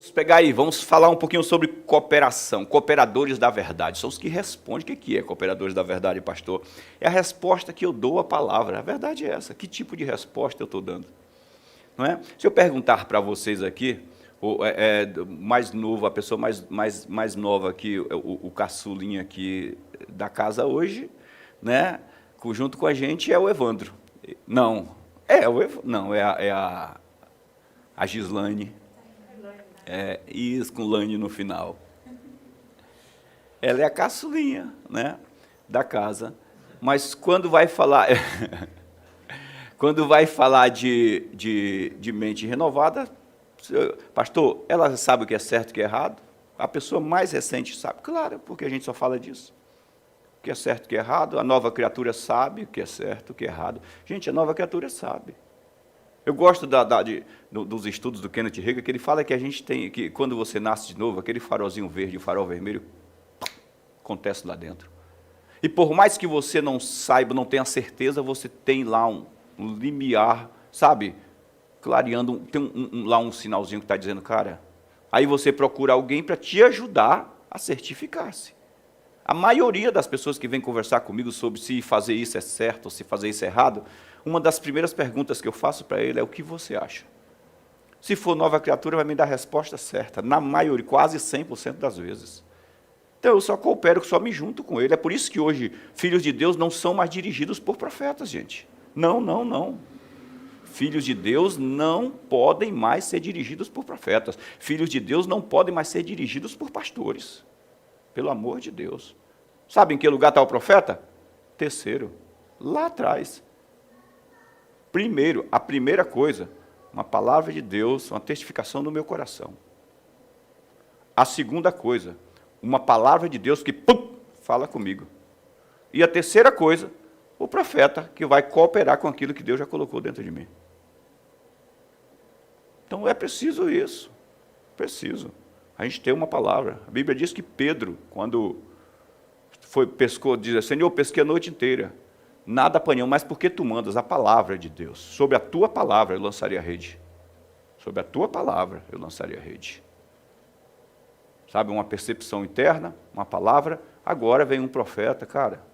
Vamos pegar aí, vamos falar um pouquinho sobre cooperação, cooperadores da verdade. São os que respondem. O que é cooperadores da verdade, pastor? É a resposta que eu dou à palavra. A verdade é essa. Que tipo de resposta eu estou dando? Não é? Se eu perguntar para vocês aqui, mais novo, a pessoa mais nova aqui, o caçulinha aqui da casa hoje, né, junto com a gente, é o Evandro. Não, é a Gislaine. Isso, com Lane no final. Ela é a caçulinha, né, da casa. Mas quando vai falar, de mente renovada, pastor, ela sabe o que é certo e o que é errado? A pessoa mais recente sabe. Claro, porque a gente só fala disso. O que é certo e o que é errado, a nova criatura sabe o que é certo e o que é errado. Gente, a nova criatura sabe. Eu gosto dos estudos do Kenneth Hagin, que ele fala que a gente tem, que quando você nasce de novo, aquele farolzinho verde, o farol vermelho, acontece lá dentro. E por mais que você não saiba, não tenha certeza, você tem lá um limiar, sabe? Clareando, tem lá um sinalzinho que está dizendo, cara, aí você procura alguém para te ajudar a certificar-se. A maioria das pessoas que vêm conversar comigo sobre se fazer isso é certo ou se fazer isso é errado, uma das primeiras perguntas que eu faço para ele é o que você acha? Se for nova criatura, vai me dar a resposta certa, na maioria, quase 100% das vezes. Então, eu só coopero, só me junto com ele. É por isso que hoje, filhos de Deus não são mais dirigidos por profetas, gente. Não. Filhos de Deus não podem mais ser dirigidos por profetas. Filhos de Deus não podem mais ser dirigidos por pastores. Pelo amor de Deus. Sabe em que lugar está o profeta? Terceiro, lá atrás. Primeiro, a primeira coisa, uma palavra de Deus, uma testificação no meu coração. A segunda coisa, uma palavra de Deus que fala comigo. E a terceira coisa, o profeta que vai cooperar com aquilo que Deus já colocou dentro de mim. Então é preciso isso. Preciso. A gente tem uma palavra. A Bíblia diz que Pedro, quando pescou, diz, Senhor, eu pesquei a noite inteira. Nada apanhou, mas porque tu mandas a palavra de Deus. Sobre a tua palavra eu lançaria a rede. Sobre a tua palavra eu lançaria a rede. Sabe, uma percepção interna, uma palavra. Agora vem um profeta, cara.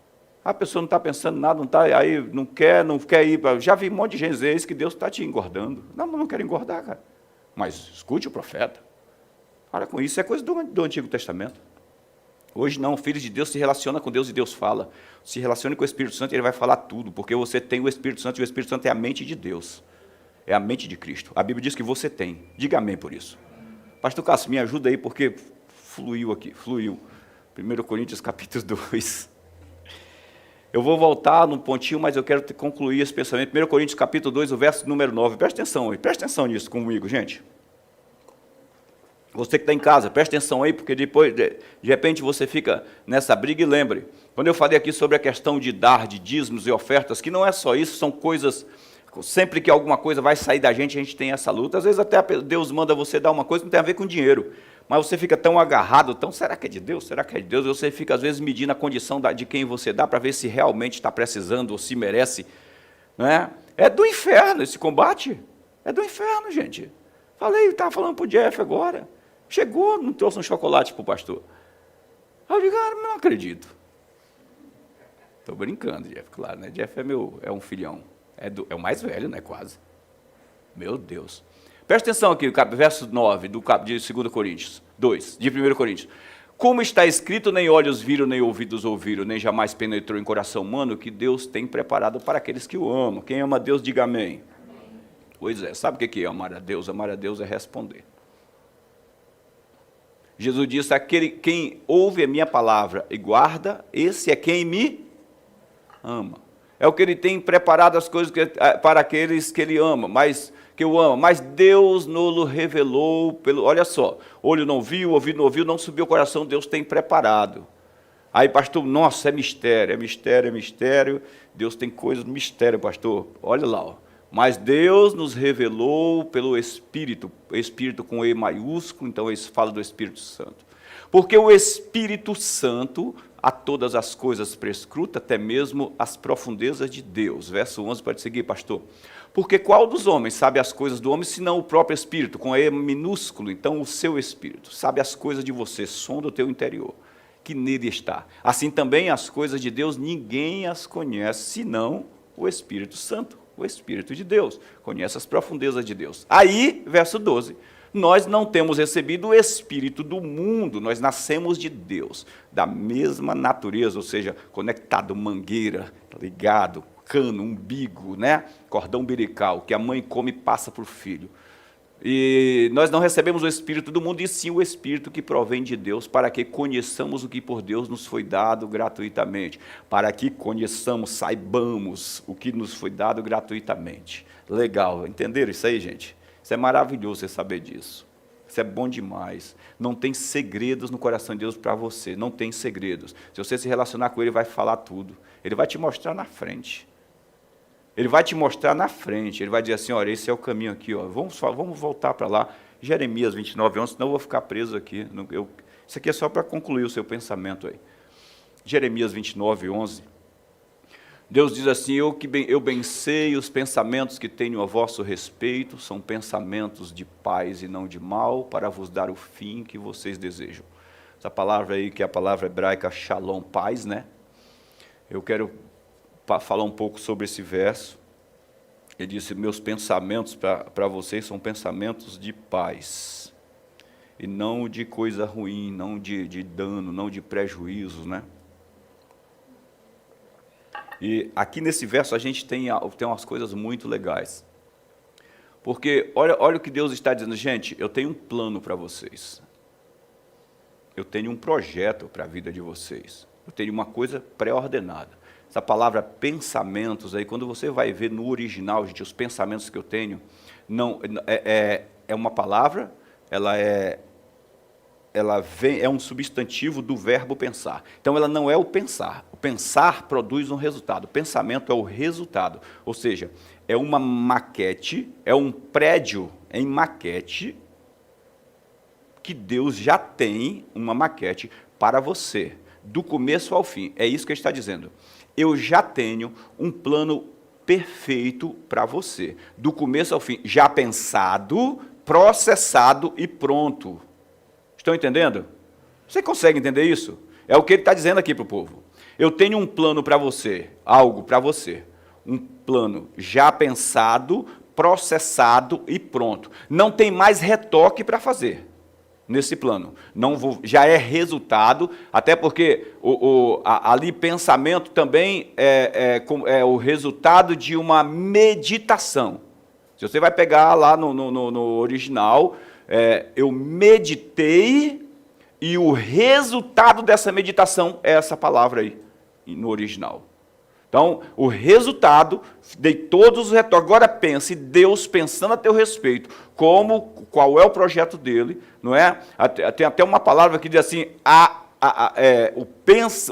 A pessoa não está pensando nada, não está aí, não quer ir. Já vi um monte de gente dizer isso, que Deus está te engordando. Não quero engordar, cara. Mas escute o profeta. Para com isso, é coisa do Antigo Testamento. Hoje não, filho de Deus se relaciona com Deus e Deus fala. Se relacione com o Espírito Santo e ele vai falar tudo, porque você tem o Espírito Santo e o Espírito Santo é a mente de Deus. É a mente de Cristo. A Bíblia diz que você tem. Diga amém por isso. Pastor Cássio, me ajuda aí, porque fluiu. 1 Coríntios capítulo 2. Eu vou voltar num pontinho, mas eu quero concluir esse pensamento. 1 Coríntios capítulo 2, o verso número 9. Presta atenção aí, presta atenção nisso comigo, gente. Você que está em casa, presta atenção aí, porque depois, de repente, você fica nessa briga e lembre. Quando eu falei aqui sobre a questão de dar, de dízimos e ofertas, que não é só isso, são coisas, sempre que alguma coisa vai sair da gente, a gente tem essa luta. Às vezes até Deus manda você dar uma coisa que não tem a ver com dinheiro, mas você fica tão agarrado, será que é de Deus? Será que é de Deus? Você fica, às vezes, medindo a condição de quem você dá, para ver se realmente está precisando ou se merece. Não é? É do inferno esse combate. É do inferno, gente. Estava falando para o Jeff agora. Chegou, não trouxe um chocolate para o pastor. Aí eu digo, não acredito. Estou brincando, Jeff, claro, né? Jeff é um filhão. É o mais velho, né, quase. Meu Deus. Presta atenção aqui, verso 9 de 2 Coríntios 2, de 1 Coríntios. Como está escrito, nem olhos viram, nem ouvidos ouviram, nem jamais penetrou em coração humano, que Deus tem preparado para aqueles que o amam. Quem ama a Deus, diga amém. Amém. Pois é, sabe o que é amar a Deus? Amar a Deus é responder. Jesus disse, quem ouve a minha palavra e guarda, esse é quem me ama. É o que ele tem preparado as coisas para aqueles que ele ama, que eu amo. Mas Deus nos revelou, olha só, olho não viu, ouvido não ouviu, não subiu o coração, Deus tem preparado. Aí, pastor, nossa, é mistério. Deus tem coisas no mistério, pastor. Olha lá, ó. Mas Deus nos revelou pelo Espírito com E maiúsculo, então eles falam do Espírito Santo. Porque o Espírito Santo a todas as coisas prescruta, até mesmo as profundezas de Deus. Verso 11, pode seguir, pastor. Porque qual dos homens sabe as coisas do homem, senão o próprio Espírito, com E minúsculo, então o seu Espírito, sabe as coisas de você, sonda o teu interior, que nele está. Assim também as coisas de Deus, ninguém as conhece, senão o Espírito Santo, o Espírito de Deus, conhece as profundezas de Deus. Aí, verso 12, nós não temos recebido o Espírito do mundo, nós nascemos de Deus, da mesma natureza, ou seja, conectado, mangueira, ligado, cano, umbigo, né? Cordão umbilical, que a mãe come e passa para o filho. E nós não recebemos o Espírito do mundo, e sim o Espírito que provém de Deus, para que conheçamos o que por Deus nos foi dado gratuitamente, para que conheçamos, saibamos o que nos foi dado gratuitamente. Legal, entenderam isso aí, gente? Isso é maravilhoso você saber disso. Isso é bom demais. Não tem segredos no coração de Deus para você, não tem segredos. Se você se relacionar com Ele, vai falar tudo. Ele vai te mostrar na frente. Ele vai te mostrar na frente, ele vai dizer assim, olha, esse é o caminho aqui, ó. Vamos voltar para lá, Jeremias 29, 11, senão eu vou ficar preso aqui. Isso aqui é só para concluir o seu pensamento aí. Jeremias 29, 11. Deus diz assim, eu bem sei os pensamentos que tenho a vosso respeito, são pensamentos de paz e não de mal, para vos dar o fim que vocês desejam. Essa palavra aí, que é a palavra hebraica shalom, paz, né? Eu quero falar um pouco sobre esse verso. Ele disse, meus pensamentos para vocês são pensamentos de paz, e não de coisa ruim, não de dano, não de prejuízos, né? E aqui nesse verso a gente tem umas coisas muito legais, porque olha o que Deus está dizendo, gente, eu tenho um plano para vocês, eu tenho um projeto para a vida de vocês, eu tenho uma coisa pré-ordenada. Essa palavra pensamentos, aí, quando você vai ver no original, gente, os pensamentos que eu tenho, não, é uma palavra, é um substantivo do verbo pensar. Então, ela não é o pensar. O pensar produz um resultado. O pensamento é o resultado. Ou seja, é uma maquete, é um prédio em maquete, que Deus já tem uma maquete para você, do começo ao fim. É isso que ele está dizendo. Eu já tenho um plano perfeito para você, do começo ao fim, já pensado, processado e pronto. Estão entendendo? Você consegue entender isso? É o que ele está dizendo aqui para o povo. Eu tenho um plano para você, algo para você, um plano já pensado, processado e pronto. Não tem mais retoque para fazer nesse plano, já é resultado, até porque ali pensamento também é o resultado de uma meditação. Se você vai pegar lá no original, eu meditei, e o resultado dessa meditação é essa palavra aí, no original. Então, o resultado, de todos os retoques. Agora pense, Deus pensando a teu respeito, qual é o projeto dele, não é? Tem até uma palavra que diz assim,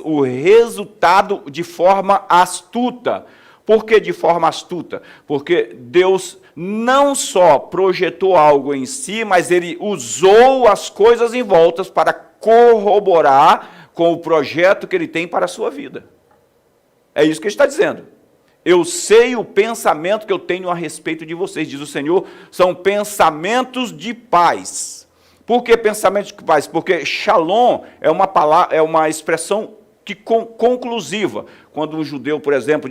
o resultado de forma astuta. Por que de forma astuta? Porque Deus não só projetou algo em si, mas ele usou as coisas em volta para corroborar com o projeto que ele tem para a sua vida. É isso que ele está dizendo. Eu sei o pensamento que eu tenho a respeito de vocês, diz o Senhor, são pensamentos de paz. Por que pensamentos de paz? Porque shalom é uma expressão conclusiva. Quando um judeu, por exemplo,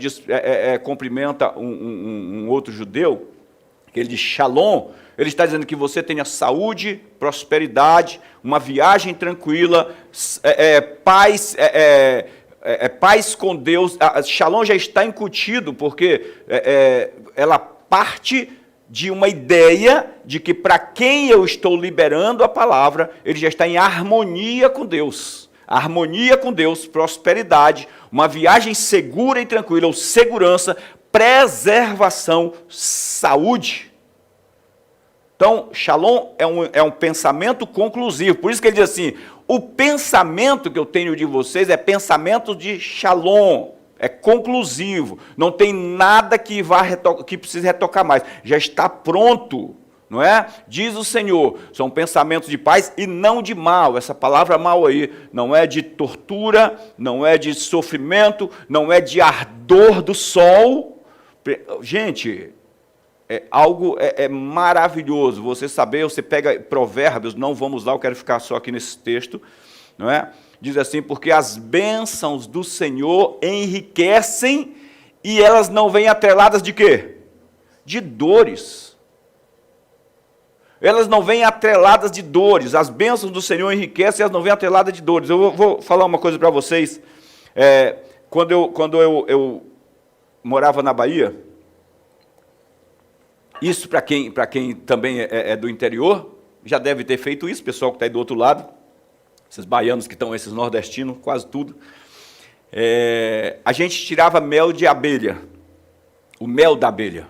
cumprimenta um outro judeu, ele diz shalom, ele está dizendo que você tenha saúde, prosperidade, uma viagem tranquila, paz, paz com Deus. Shalom já está incutido, porque ela parte de uma ideia de que para quem eu estou liberando a palavra, ele já está em harmonia com Deus. Harmonia com Deus, prosperidade, uma viagem segura e tranquila, ou segurança, preservação, saúde. Então, shalom é um pensamento conclusivo. Por isso que ele diz assim, o pensamento que eu tenho de vocês é pensamento de shalom, é conclusivo, não tem nada que precise retocar mais, já está pronto, não é? Diz o Senhor, são pensamentos de paz e não de mal. Essa palavra mal aí não é de tortura, não é de sofrimento, não é de ardor do sol. Gente, É maravilhoso você saber, você pega Provérbios, não vamos lá, eu quero ficar só aqui nesse texto, não é? Diz assim, porque as bênçãos do Senhor enriquecem e elas não vêm atreladas de quê? De dores. Elas não vêm atreladas de dores. As bênçãos do Senhor enriquecem e elas não vêm atreladas de dores. Eu vou falar uma coisa para vocês. Quando eu morava na Bahia, isso para quem também é do interior, já deve ter feito isso, pessoal que está aí do outro lado, esses baianos que estão, esses nordestinos, quase tudo. A gente tirava mel de abelha, o mel da abelha.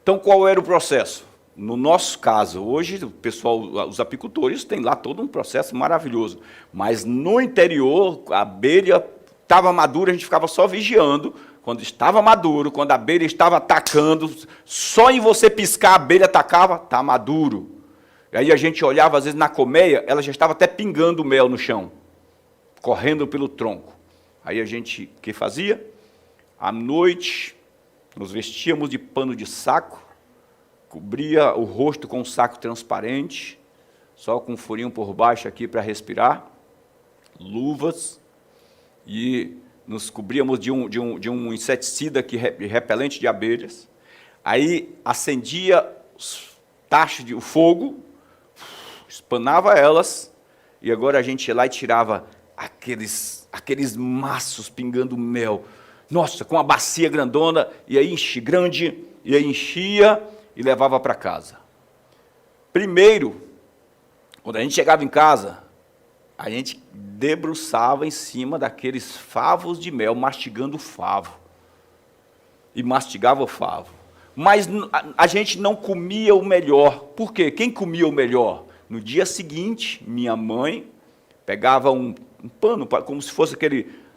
Então, qual era o processo? No nosso caso, hoje, o pessoal, os apicultores têm lá todo um processo maravilhoso, mas no interior, a abelha estava madura, a gente ficava só vigiando. Quando estava maduro, quando a abelha estava atacando, só em você piscar a abelha atacava, está maduro. E aí a gente olhava, às vezes, na colmeia, ela já estava até pingando mel no chão, correndo pelo tronco. Aí a gente, o que fazia? À noite, nos vestíamos de pano de saco, cobria o rosto com um saco transparente, só com um furinho por baixo aqui para respirar, luvas, e nos cobríamos de um inseticida repelente de abelhas. Aí acendia os tachos de fogo, espanava elas, e agora a gente ia lá e tirava aqueles maços pingando mel. Nossa, com uma bacia grandona, e aí enchia e levava para casa. Primeiro, quando a gente chegava em casa, a gente debruçava em cima daqueles favos de mel, mastigando o favo. E mastigava o favo. Mas a gente não comia o melhor. Por quê? Quem comia o melhor? No dia seguinte, minha mãe pegava um pano, como se fosse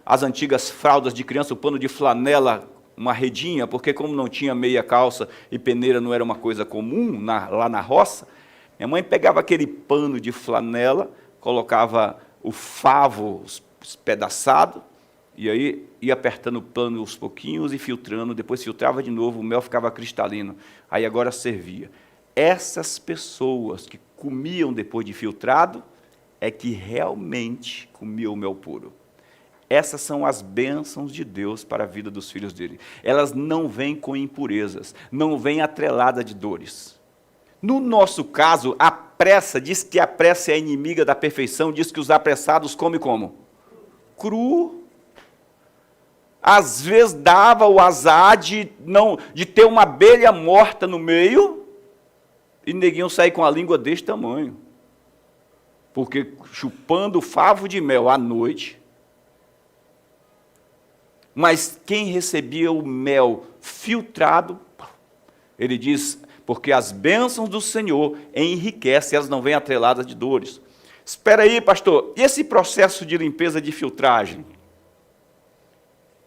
as antigas fraldas de criança, o pano de flanela, uma redinha, porque como não tinha meia calça e peneira não era uma coisa comum lá na roça, minha mãe pegava aquele pano de flanela, colocava o favo espedaçado, e aí ia apertando o pano aos pouquinhos e filtrando, depois filtrava de novo, o mel ficava cristalino, aí agora servia. Essas pessoas que comiam depois de filtrado, é que realmente comiam o mel puro. Essas são as bênçãos de Deus para a vida dos filhos dele. Elas não vêm com impurezas, não vêm atreladas de dores. No nosso caso, a pressa, diz que a pressa é inimiga da perfeição, diz que os apressados comem como? Cru. Às vezes dava o azar de ter uma abelha morta no meio e neguinho sair com a língua deste tamanho. Porque chupando favo de mel à noite. Mas quem recebia o mel filtrado, ele diz, porque as bênçãos do Senhor enriquecem, elas não vêm atreladas de dores. Espera aí, pastor, e esse processo de limpeza de filtragem?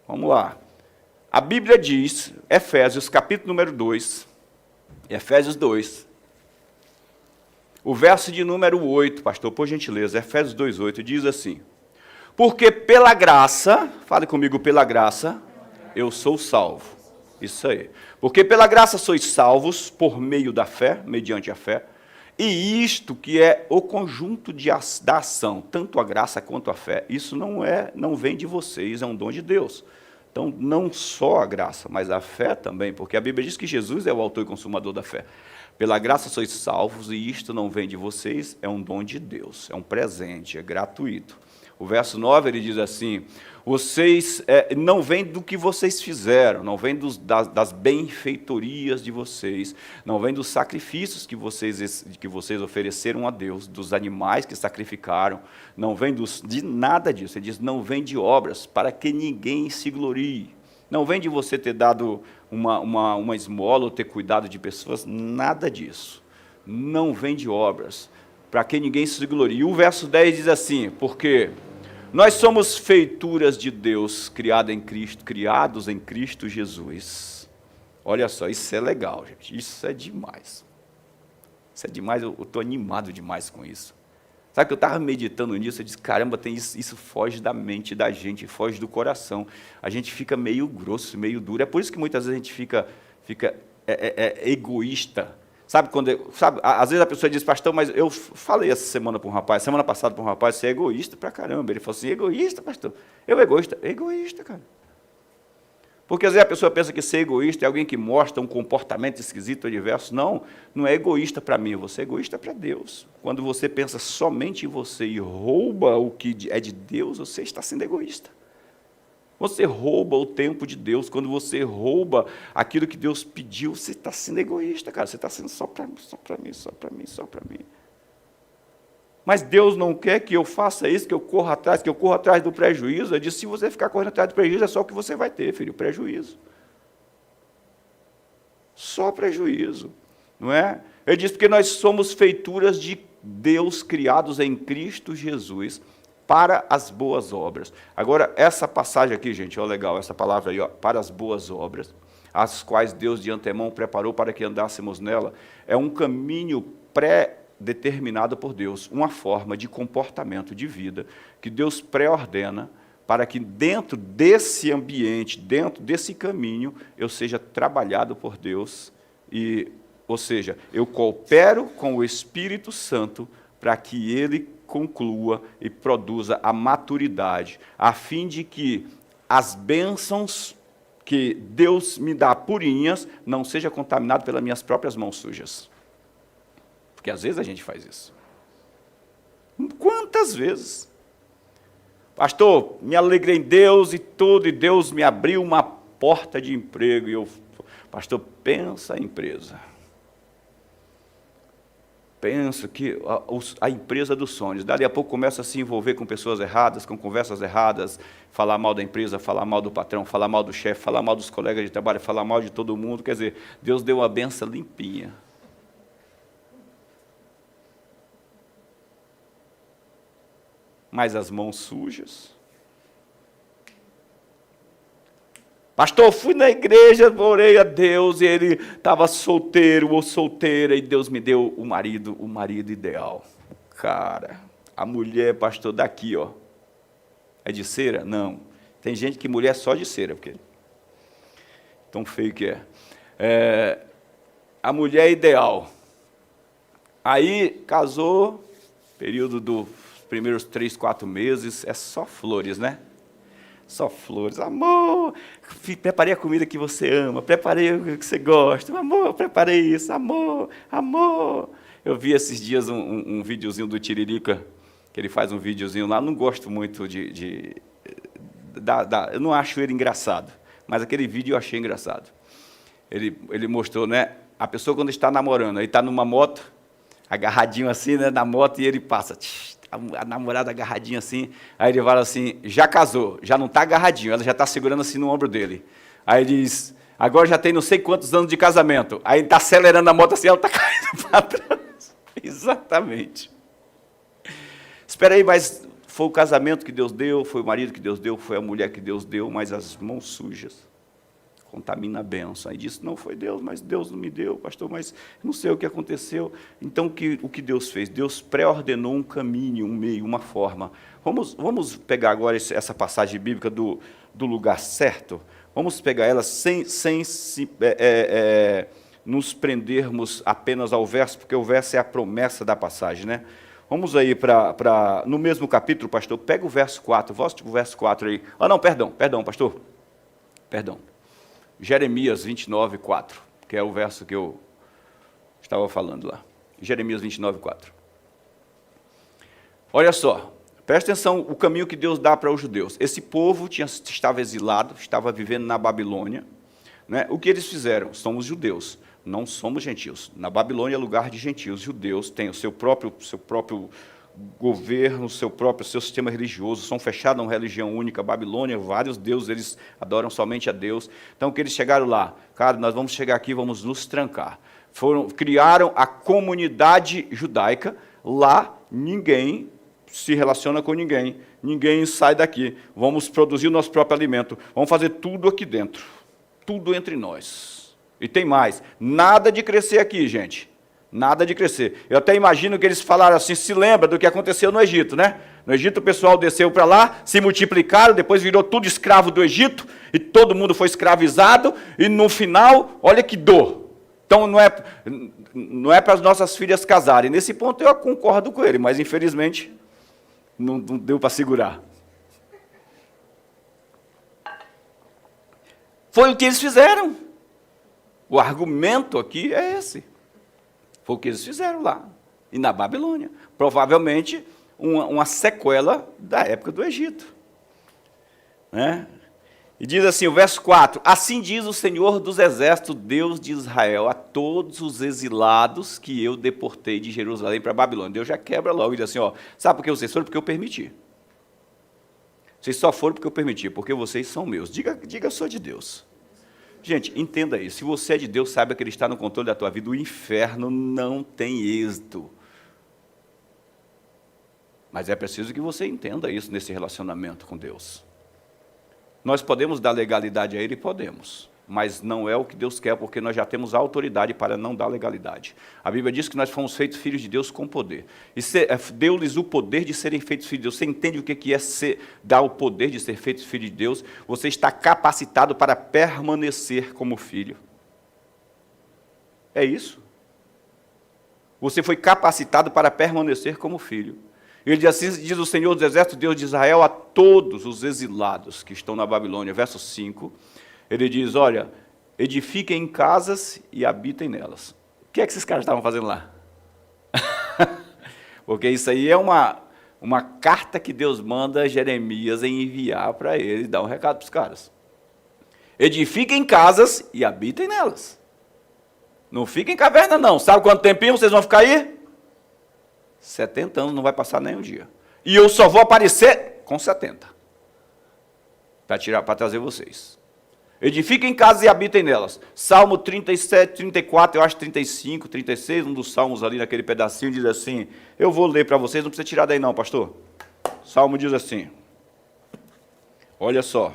Vamos lá. A Bíblia diz, Efésios, capítulo número 2, Efésios 2, o verso de número 8, pastor, por gentileza, Efésios 2:8, diz assim, porque pela graça, fale comigo, pela graça, eu sou salvo. Isso aí. Porque pela graça sois salvos por meio da fé, mediante a fé, e isto que é o conjunto da ação, tanto a graça quanto a fé, isso não vem de vocês, é um dom de Deus. Então, não só a graça, mas a fé também, porque a Bíblia diz que Jesus é o autor e consumador da fé. Pela graça sois salvos, e isto não vem de vocês, é um dom de Deus, é um presente, é gratuito. O verso 9, ele diz assim, vocês não vêm do que vocês fizeram, não vêm das benfeitorias de vocês, não vêm dos sacrifícios que vocês ofereceram a Deus, dos animais que sacrificaram, não vem de nada disso. Ele diz, não vem de obras, para que ninguém se glorie. Não vem de você ter dado uma esmola ou ter cuidado de pessoas, nada disso. Não vem de obras, para que ninguém se glorie. E o verso 10 diz assim, porque nós somos feituras de Deus, criados em Cristo Jesus. Olha só, isso é legal, gente. Isso é demais. Isso é demais, eu estou animado demais com isso. Sabe que eu estava meditando nisso, eu disse, caramba, isso foge da mente da gente, foge do coração. A gente fica meio grosso, meio duro. É por isso que muitas vezes a gente fica egoísta. Sabe, às vezes a pessoa diz, pastor, mas eu falei essa semana para um rapaz, semana passada para um rapaz, você é egoísta pra caramba. Ele falou assim, egoísta, pastor? Eu egoísta? Egoísta, cara. Porque às vezes a pessoa pensa que ser egoísta é alguém que mostra um comportamento esquisito ou diverso. Não, não é egoísta para mim, você é egoísta para Deus. Quando você pensa somente em você e rouba o que é de Deus, você está sendo egoísta. Você rouba o tempo de Deus. Quando você rouba aquilo que Deus pediu, você está sendo egoísta, cara. Você está sendo só para mim, só para mim, só para mim, só para mim. Mas Deus não quer que eu faça isso, que eu corra atrás do prejuízo. Ele disse, se você ficar correndo atrás do prejuízo, é só o que você vai ter, filho, prejuízo. Só prejuízo, não é? Ele diz, porque nós somos feituras de Deus, criados em Cristo Jesus, para as boas obras. Agora, essa passagem aqui, gente, ó, legal, essa palavra aí, ó, para as boas obras, as quais Deus de antemão preparou para que andássemos nela, é um caminho pré-determinado por Deus, uma forma de comportamento de vida que Deus pré-ordena para que dentro desse ambiente, dentro desse caminho, eu seja trabalhado por Deus, ou seja, eu coopero com o Espírito Santo para que Ele conclua e produza a maturidade, a fim de que as bênçãos que Deus me dá purinhas não seja contaminado pelas minhas próprias mãos sujas. Porque às vezes a gente faz isso. Quantas vezes? Pastor, me alegrei em Deus e tudo, e Deus me abriu uma porta de emprego, e eu, pastor, pensa a empresa. Penso que a empresa dos sonhos, dali a pouco começa a se envolver com pessoas erradas, com conversas erradas, falar mal da empresa, falar mal do patrão, falar mal do chefe, falar mal dos colegas de trabalho, falar mal de todo mundo. Quer dizer, Deus deu uma benção limpinha. Mas as mãos sujas. Pastor, fui na igreja, orei a Deus, e ele estava solteiro ou solteira, e Deus me deu o marido ideal. Cara, a mulher, pastor, daqui, ó, é de cera? Não. Tem gente que mulher é só de cera, porque tão feio que é. A mulher ideal. Aí, casou, período dos primeiros 3, 4 meses, é só flores, né? Só flores. Amor, preparei a comida que você ama, preparei o que você gosta. Amor, preparei isso. Amor, amor. Eu vi esses dias um videozinho do Tiririca, que ele faz um videozinho lá. Não gosto muito eu não acho ele engraçado, mas aquele vídeo eu achei engraçado. Ele mostrou, né? A pessoa quando está namorando, aí está numa moto, agarradinho assim, né, na moto, e ele passa... A namorada agarradinha assim, aí ele fala assim, já casou, já não está agarradinho, ela já está segurando assim no ombro dele. Aí ele diz, agora já tem não sei quantos anos de casamento. Aí ele está acelerando a moto assim, ela está caindo para trás. Exatamente. Espera aí, mas foi o casamento que Deus deu, foi o marido que Deus deu, foi a mulher que Deus deu, mas as mãos sujas contamina a bênção. Aí disse, não foi Deus, mas Deus não me deu, pastor, mas não sei o que aconteceu. Então, o que Deus fez? Deus pré-ordenou um caminho, um meio, uma forma. Vamos pegar agora essa passagem bíblica do lugar certo, vamos pegar ela sem nos prendermos apenas ao verso, porque o verso é a promessa da passagem, né? Vamos aí no mesmo capítulo, pastor, pega o verso 4, volte o verso 4 aí. Ah, não, perdão, pastor, perdão. Jeremias 29, 4, que é o verso que eu estava falando lá. Jeremias 29, 4. Olha só, presta atenção o caminho que Deus dá para os judeus. Esse povo estava exilado, estava vivendo na Babilônia. Né? O que eles fizeram? Somos judeus, não somos gentios. Na Babilônia é lugar de gentios. Judeus têm o seu próprio governo, seu sistema religioso, são fechados numa religião única. Babilônia, vários deuses, eles adoram somente a Deus. Então, que eles chegaram lá, cara, nós vamos chegar aqui, vamos nos trancar. Criaram a comunidade judaica, lá ninguém se relaciona com ninguém, ninguém sai daqui, vamos produzir o nosso próprio alimento, vamos fazer tudo aqui dentro, tudo entre nós. E tem mais, nada de crescer aqui, gente. Nada de crescer. Eu até imagino que eles falaram assim, se lembra do que aconteceu no Egito, né? No Egito o pessoal desceu para lá, se multiplicaram, depois virou tudo escravo do Egito, e todo mundo foi escravizado, e no final, olha que dor. Então, não é para as nossas filhas casarem. Nesse ponto, eu concordo com ele, mas, infelizmente, não deu para segurar. Foi o que eles fizeram. O argumento aqui é esse. Foi o que eles fizeram lá, e na Babilônia. Provavelmente, uma sequela da época do Egito. Né? E diz assim, o verso 4, assim diz o Senhor dos Exércitos, Deus de Israel, a todos os exilados que eu deportei de Jerusalém para a Babilônia. Deus já quebra logo e diz assim, ó, sabe por que vocês foram? Porque eu permiti. Vocês só foram porque eu permiti, porque vocês são meus. Diga eu sou de Deus. Gente, entenda isso, se você é de Deus, saiba que Ele está no controle da tua vida, o inferno não tem êxito. Mas é preciso que você entenda isso nesse relacionamento com Deus. Nós podemos dar legalidade a Ele? Podemos. Mas não é o que Deus quer, porque nós já temos a autoridade para não dar legalidade. A Bíblia diz que nós fomos feitos filhos de Deus com poder. E deu-lhes o poder de serem feitos filhos de Deus. Você entende o que é dar o poder de ser feito filho de Deus? Você está capacitado para permanecer como filho. É isso. Você foi capacitado para permanecer como filho. Ele diz assim, diz o Senhor dos Exércitos, Deus de Israel, a todos os exilados que estão na Babilônia, verso 5, ele diz, olha, edifiquem casas e habitem nelas. O que é que esses caras estavam fazendo lá? Porque isso aí é uma carta que Deus manda Jeremias enviar para ele, dar um recado para os caras. Edifiquem casas e habitem nelas. Não fiquem em caverna não, sabe quanto tempinho vocês vão ficar aí? 70 anos, não vai passar nem um dia. E eu só vou aparecer com 70. Para trazer vocês. Edifiquem casas e habitem nelas. Salmo 37, 34, eu acho 35, 36, um dos salmos ali naquele pedacinho diz assim, eu vou ler para vocês, não precisa tirar daí não, pastor. O salmo diz assim, olha só.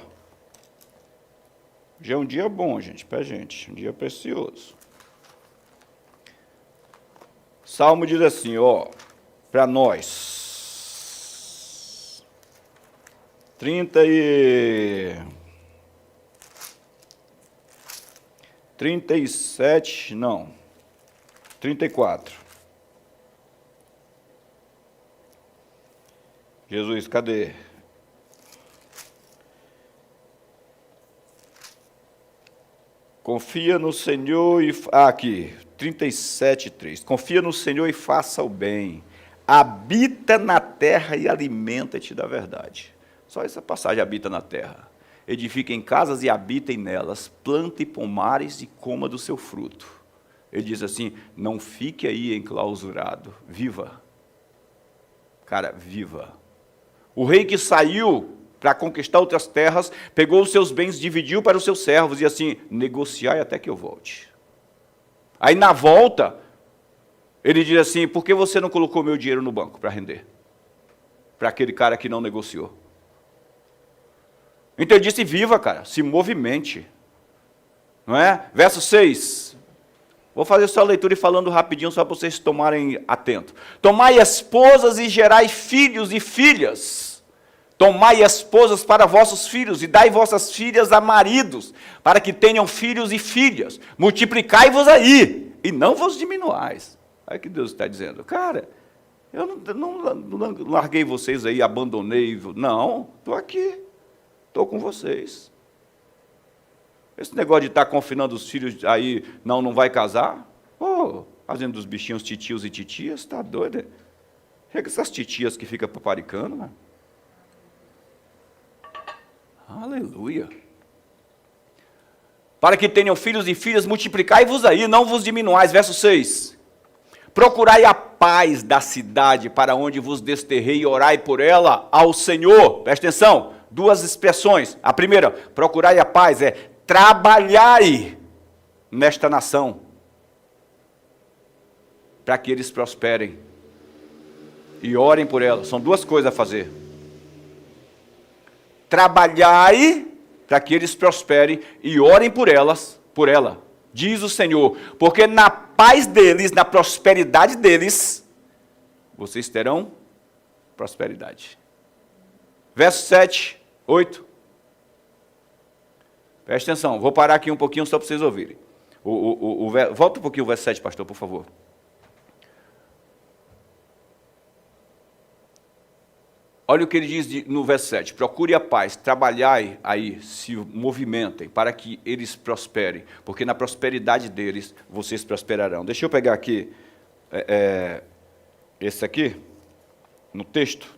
Já é um dia bom, gente, para a gente, um dia precioso. Salmo diz assim, ó, para nós, 34. Jesus, cadê? Confia no Senhor e... aqui, 37:3. Confia no Senhor e faça o bem. Habita na terra e alimenta-te da verdade. Só essa passagem, habita na terra. Edifiquem casas e habitem nelas. Plante pomares e coma do seu fruto. Ele diz assim, não fique aí enclausurado. Viva. Cara, viva. O rei que saiu para conquistar outras terras, pegou os seus bens, dividiu para os seus servos e assim, negociai até que eu volte. Aí na volta, ele diz assim, por que você não colocou meu dinheiro no banco para render? Para aquele cara que não negociou. Então ele disse, viva, cara, se movimente. Não é? Verso 6. Vou fazer só a leitura e falando rapidinho, só para vocês tomarem atento. Tomai esposas e gerai filhos e filhas. Tomai esposas para vossos filhos e dai vossas filhas a maridos, para que tenham filhos e filhas. Multiplicai-vos aí, e não vos diminuais. Aí que Deus está dizendo, cara, eu não larguei vocês aí, abandonei, não, estou aqui, estou com vocês. Esse negócio de estar confinando os filhos aí, não vai casar, fazendo dos bichinhos titios e titias, está doido? Essas titias que ficam paparicando, né? Aleluia. Para que tenham filhos e filhas, multiplicai-vos aí, não vos diminuais. Verso 6. Procurai a paz da cidade para onde vos desterrei e orai por ela ao Senhor. Presta atenção, duas expressões. A primeira, procurai a paz, é trabalhai nesta nação para que eles prosperem e orem por ela. São duas coisas a fazer. Trabalhai para que eles prosperem e orem por ela, diz o Senhor, porque na paz deles, na prosperidade deles, vocês terão prosperidade. Verso 7, 8. Presta atenção, vou parar aqui um pouquinho só para vocês ouvirem. Volta um pouquinho o verso 7, pastor, por favor. Olha o que ele diz no verso 7. Procure a paz, trabalhai aí, se movimentem, para que eles prosperem, porque na prosperidade deles vocês prosperarão. Deixa eu pegar aqui, esse aqui, no texto.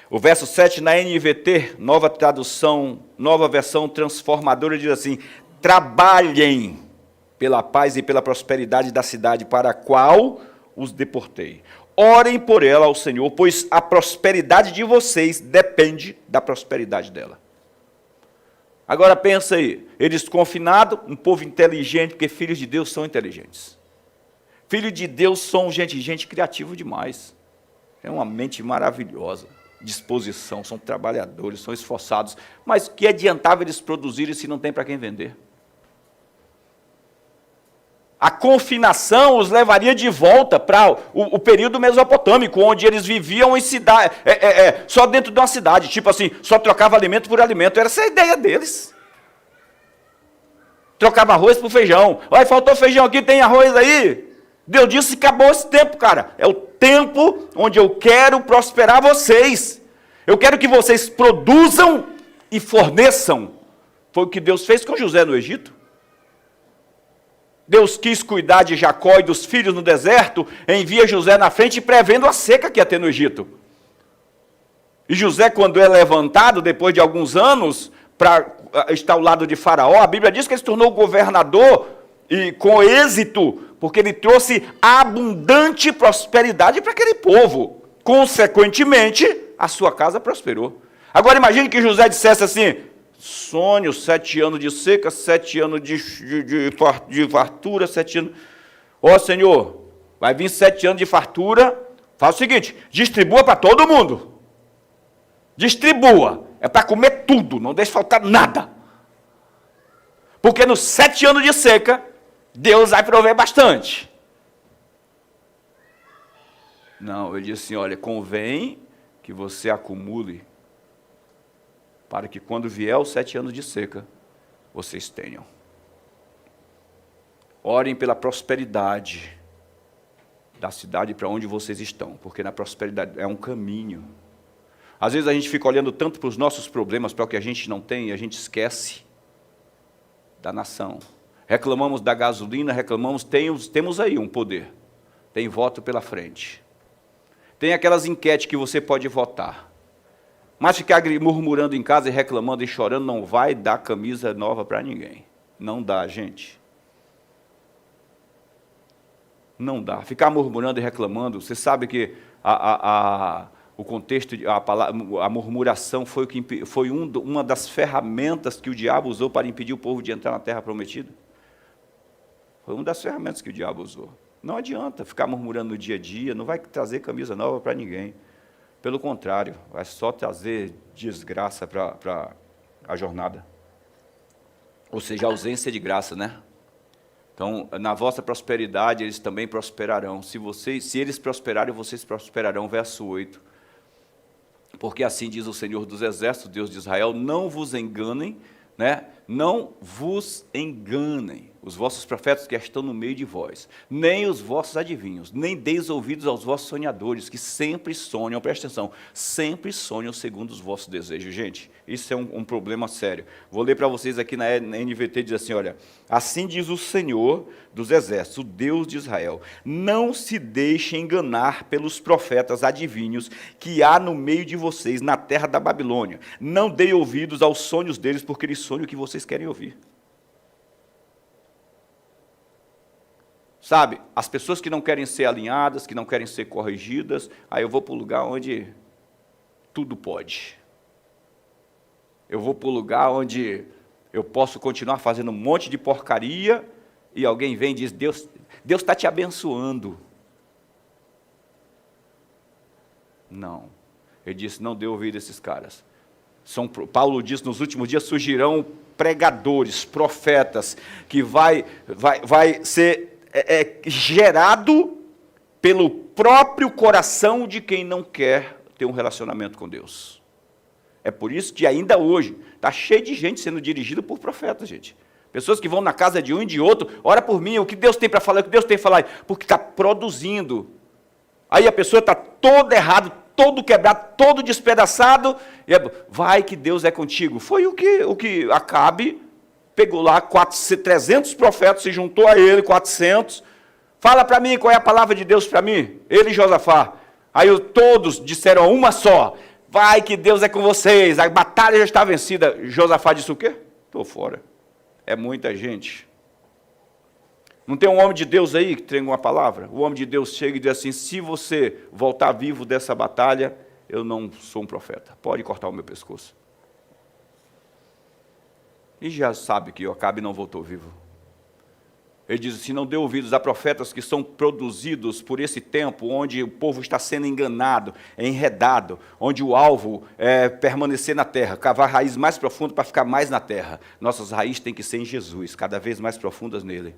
O verso 7 na NVT, nova tradução, nova versão transformadora, diz assim: trabalhem pela paz e pela prosperidade da cidade para a qual os deportei. Orem por ela ao Senhor, pois a prosperidade de vocês depende da prosperidade dela. Agora pensa aí, eles confinados, um povo inteligente, porque filhos de Deus são inteligentes. Filhos de Deus são gente criativa demais. É uma mente maravilhosa, disposição, são trabalhadores, são esforçados. Mas que adiantava eles produzirem se não tem para quem vender? A confinação os levaria de volta para o período mesopotâmico, onde eles viviam em cidade, só dentro de uma cidade, tipo assim, só trocava alimento por alimento. Era essa a ideia deles. Trocava arroz por feijão. Olha, faltou feijão aqui, tem arroz aí? Deus disse que acabou esse tempo, cara. É o tempo onde eu quero prosperar vocês. Eu quero que vocês produzam e forneçam. Foi o que Deus fez com José no Egito. Deus quis cuidar de Jacó e dos filhos no deserto, envia José na frente, prevendo a seca que ia ter no Egito. E José, quando é levantado, depois de alguns anos, para estar ao lado de Faraó, a Bíblia diz que ele se tornou governador, e com êxito, porque ele trouxe abundante prosperidade para aquele povo. Consequentemente, a sua casa prosperou. Agora imagine que José dissesse assim: sonho, 7 anos de seca, 7 anos de fartura, 7 anos. Ó Senhor, vai vir 7 anos de fartura. Faz o seguinte, distribua para todo mundo. Distribua. É para comer tudo, não deixe faltar nada. Porque nos 7 anos de seca, Deus vai prover bastante. Não, ele disse assim: olha, convém que você acumule, para que quando vier os 7 anos de seca, vocês tenham. Orem pela prosperidade da cidade para onde vocês estão, porque na prosperidade é um caminho. Às vezes a gente fica olhando tanto para os nossos problemas, para o que a gente não tem, e a gente esquece da nação. Reclamamos da gasolina, temos aí um poder. Tem voto pela frente. Tem aquelas enquetes que você pode votar. Mas ficar murmurando em casa e reclamando e chorando não vai dar camisa nova para ninguém. Não dá, gente. Não dá. Ficar murmurando e reclamando, você sabe que o contexto, a murmuração foi uma das ferramentas que o diabo usou para impedir o povo de entrar na terra prometida. Foi uma das ferramentas que o diabo usou. Não adianta ficar murmurando no dia a dia, não vai trazer camisa nova para ninguém. Pelo contrário, vai só trazer desgraça para a jornada. Ou seja, ausência de graça, né? Então, na vossa prosperidade, eles também prosperarão. Se eles prosperarem, vocês prosperarão. Verso 8. Porque assim diz o Senhor dos Exércitos, Deus de Israel: não vos enganem, né? Não vos enganem os vossos profetas que estão no meio de vós, nem os vossos adivinhos, nem deis ouvidos aos vossos sonhadores, que sempre sonham, presta atenção, sempre sonham segundo os vossos desejos. Gente, isso é um problema sério. Vou ler para vocês aqui na NVT, diz assim, olha: assim diz o Senhor dos Exércitos, o Deus de Israel: não se deixem enganar pelos profetas adivinhos que há no meio de vocês, na terra da Babilônia. Não deem ouvidos aos sonhos deles, porque eles sonham o que vocês querem ouvir. Sabe, as pessoas que não querem ser alinhadas, que não querem ser corrigidas, aí eu vou para o lugar onde tudo pode. Eu vou para o lugar onde eu posso continuar fazendo um monte de porcaria e alguém vem e diz: Deus está te abençoando. Não. Ele disse: não dê ouvido a esses caras. Paulo diz: nos últimos dias surgirão pregadores, profetas, que vai ser gerado pelo próprio coração de quem não quer ter um relacionamento com Deus. É por isso que ainda hoje está cheio de gente sendo dirigida por profetas, gente. Pessoas que vão na casa de um e de outro, ora por mim, o que Deus tem para falar, o que Deus tem para falar, porque está produzindo. Aí a pessoa está toda errada, todo quebrado, todo despedaçado, e vai que Deus é contigo. Foi o que Acabe pegou lá 300 profetas, se juntou a ele, 400, fala para mim qual é a palavra de Deus para mim, ele e Josafá. Aí todos disseram uma só, vai que Deus é com vocês, a batalha já está vencida. Josafá disse o quê? Estou fora. É muita gente. Não tem um homem de Deus aí que tem uma palavra? O homem de Deus chega e diz assim, se você voltar vivo dessa batalha, eu não sou um profeta. Pode cortar o meu pescoço. E já sabe que Acabe não voltou vivo. Ele diz assim, não dê ouvidos a profetas que são produzidos por esse tempo, onde o povo está sendo enganado, enredado, onde o alvo é permanecer na terra, cavar raiz mais profunda para ficar mais na terra. Nossas raízes têm que ser em Jesus, cada vez mais profundas nele.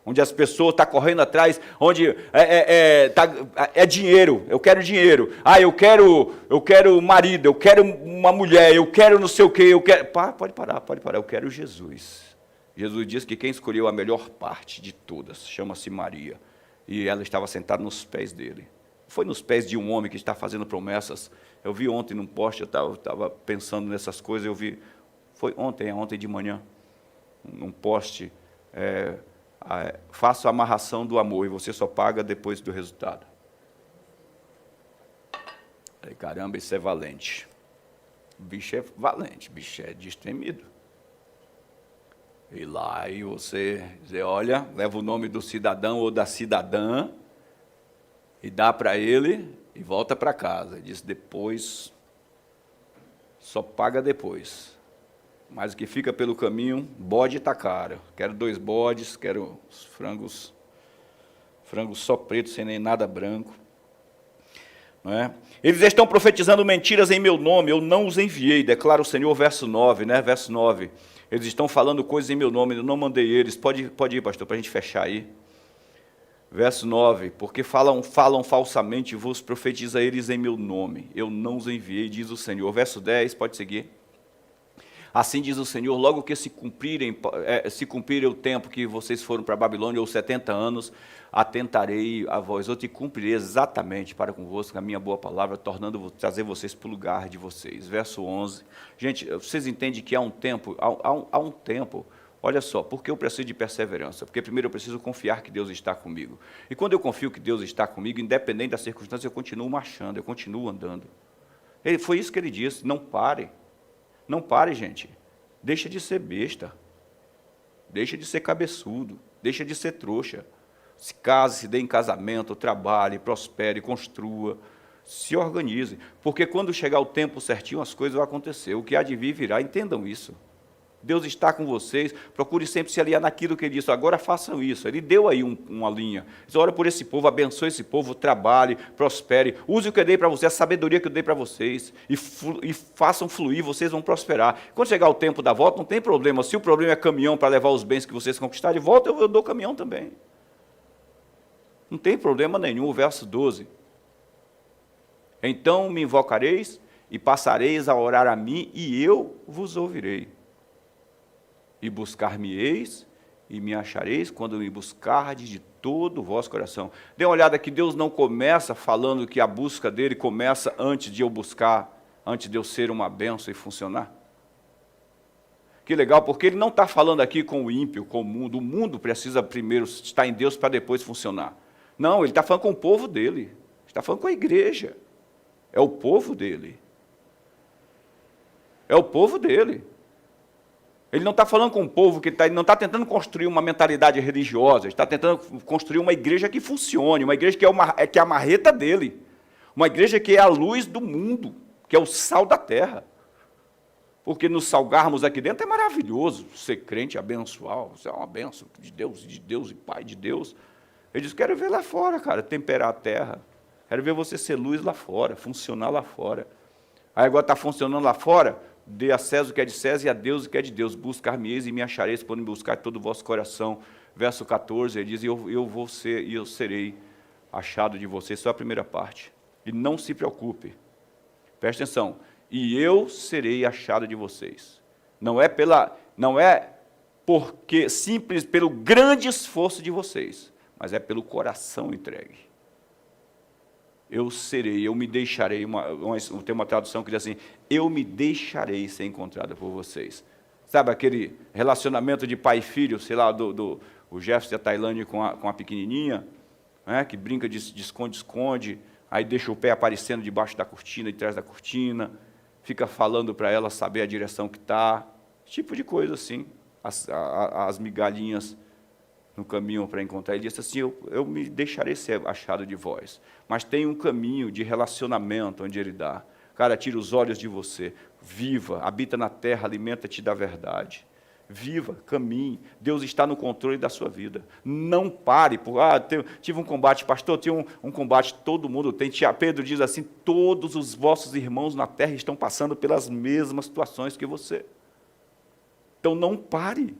Onde as pessoas estão correndo atrás, onde é dinheiro, eu quero dinheiro, eu quero marido, eu quero uma mulher, eu quero não sei o quê, pode parar, eu quero Jesus. Jesus diz que quem escolheu a melhor parte de todas, chama-se Maria, e ela estava sentada nos pés dele. Foi nos pés de um homem que está fazendo promessas. Eu vi ontem num poste, eu estava pensando nessas coisas, foi ontem de manhã, num poste, faça a amarração do amor, e você só paga depois do resultado. Aí, caramba, isso é valente. O bicho é valente, o bicho é destemido. E lá, e você dizer, olha, leva o nome do cidadão ou da cidadã, e dá para ele, e volta para casa. Diz, depois, só paga depois. Mas o que fica pelo caminho, bode está caro. Quero 2 bodes, quero os frangos só pretos, sem nem nada branco. Não é? Eles estão profetizando mentiras em meu nome, eu não os enviei, declara o Senhor, verso 9, né? Verso 9. Eles estão falando coisas em meu nome, eu não mandei eles. Pode ir, pastor, para a gente fechar aí. Verso 9, porque falam falsamente, vos profetiza eles em meu nome, eu não os enviei, diz o Senhor. Verso 10, pode seguir. Assim diz o Senhor, logo que se cumprir o tempo que vocês foram para a Babilônia, ou 70 anos, atentarei a vós, eu te cumprirei exatamente para convosco a minha boa palavra, trazer vocês para o lugar de vocês. Verso 11. Gente, vocês entendem que há um tempo, olha só, porque eu preciso de perseverança? Porque primeiro eu preciso confiar que Deus está comigo. E quando eu confio que Deus está comigo, independente das circunstâncias, eu continuo marchando, eu continuo andando. Foi isso que ele disse, não pare. Não pare, gente. Deixa de ser besta. Deixa de ser cabeçudo. Deixa de ser trouxa. Se case, se dê em casamento, trabalhe, prospere, construa. Se organize. Porque quando chegar o tempo certinho, as coisas vão acontecer. O que há de vir virá. Entendam isso. Deus está com vocês, procure sempre se aliar naquilo que ele disse, agora façam isso. Ele deu aí uma linha. Diz, ora por esse povo, abençoe esse povo, trabalhe, prospere, use o que eu dei para vocês, a sabedoria que eu dei para vocês, e façam fluir, vocês vão prosperar. Quando chegar o tempo da volta, não tem problema. Se o problema é caminhão para levar os bens que vocês conquistaram de volta, eu dou caminhão também. Não tem problema nenhum. O verso 12. Então me invocareis e passareis a orar a mim, e eu vos ouvirei. E buscar-me-eis, e me achareis, quando me buscardes de todo o vosso coração. Dê uma olhada que Deus não começa falando que a busca dele começa antes de eu buscar, antes de eu ser uma bênção e funcionar. Que legal, porque ele não está falando aqui com o ímpio, com o mundo precisa primeiro estar em Deus para depois funcionar. Não, ele está falando com o povo dele, está falando com a igreja, é o povo dele. É o povo dele. Ele não está falando com um povo que ele não está tentando construir uma mentalidade religiosa, ele está tentando construir uma igreja que funcione, uma igreja que é a marreta dele, uma igreja que é a luz do mundo, que é o sal da terra. Porque nos salgarmos aqui dentro é maravilhoso, ser crente, abençoar, você é uma benção de Deus e Pai de Deus. Ele diz, quero ver lá fora, cara, temperar a terra, quero ver você ser luz lá fora, funcionar lá fora. Aí agora está funcionando lá fora, dê a César o que é de César e a Deus o que é de Deus. Buscar-me-eis e me achareis quando me buscar de todo o vosso coração. Verso 14, ele diz, eu serei achado de vocês. Só a primeira parte. E não se preocupe. Preste atenção. E eu serei achado de vocês. Não é porque simples pelo grande esforço de vocês, mas é pelo coração entregue. Eu serei, eu me deixarei, tem uma tradução que diz assim, eu me deixarei ser encontrada por vocês. Sabe aquele relacionamento de pai e filho, sei lá, o Jefferson e a Tailândia com a pequenininha, né, que brinca de esconde-esconde, aí deixa o pé aparecendo debaixo da cortina, de trás da cortina, fica falando para ela saber a direção que está, tipo de coisa assim, as migalhinhas no caminho para encontrar. Ele disse assim, eu me deixarei ser achado de vós, mas tem um caminho de relacionamento onde ele dá. Cara, tira os olhos de você, viva, habita na terra, alimenta-te da verdade. Viva, caminhe, Deus está no controle da sua vida. Não pare, tive um combate, pastor, tinha um combate, todo mundo tem. Pedro diz assim, todos os vossos irmãos na terra estão passando pelas mesmas situações que você. Então não pare.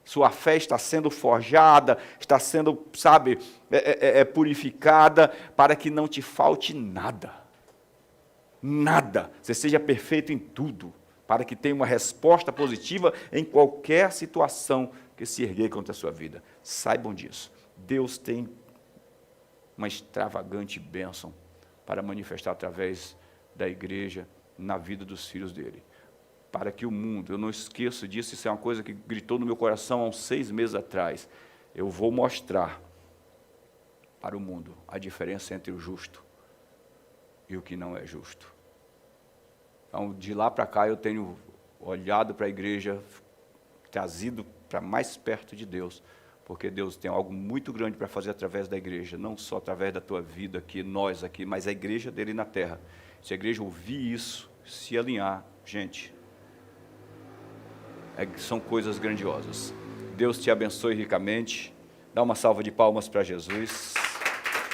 Sua fé está sendo forjada, está sendo, purificada, para que não te falte nada. Nada. Você seja perfeito em tudo, para que tenha uma resposta positiva em qualquer situação que se erguer contra a sua vida. Saibam disso. Deus tem uma extravagante bênção para manifestar através da igreja na vida dos filhos dele. Para que o mundo, eu não esqueço disso, isso é uma coisa que gritou no meu coração há uns 6 meses atrás. Eu vou mostrar para o mundo a diferença entre o justo e o que não é justo. Então, de lá para cá, eu tenho olhado para a igreja, trazido para mais perto de Deus, porque Deus tem algo muito grande para fazer através da igreja, não só através da tua vida aqui, nós aqui, mas a igreja dele na terra. Se a igreja ouvir isso, se alinhar, gente, são coisas grandiosas. Deus te abençoe ricamente. Dá uma salva de palmas para Jesus.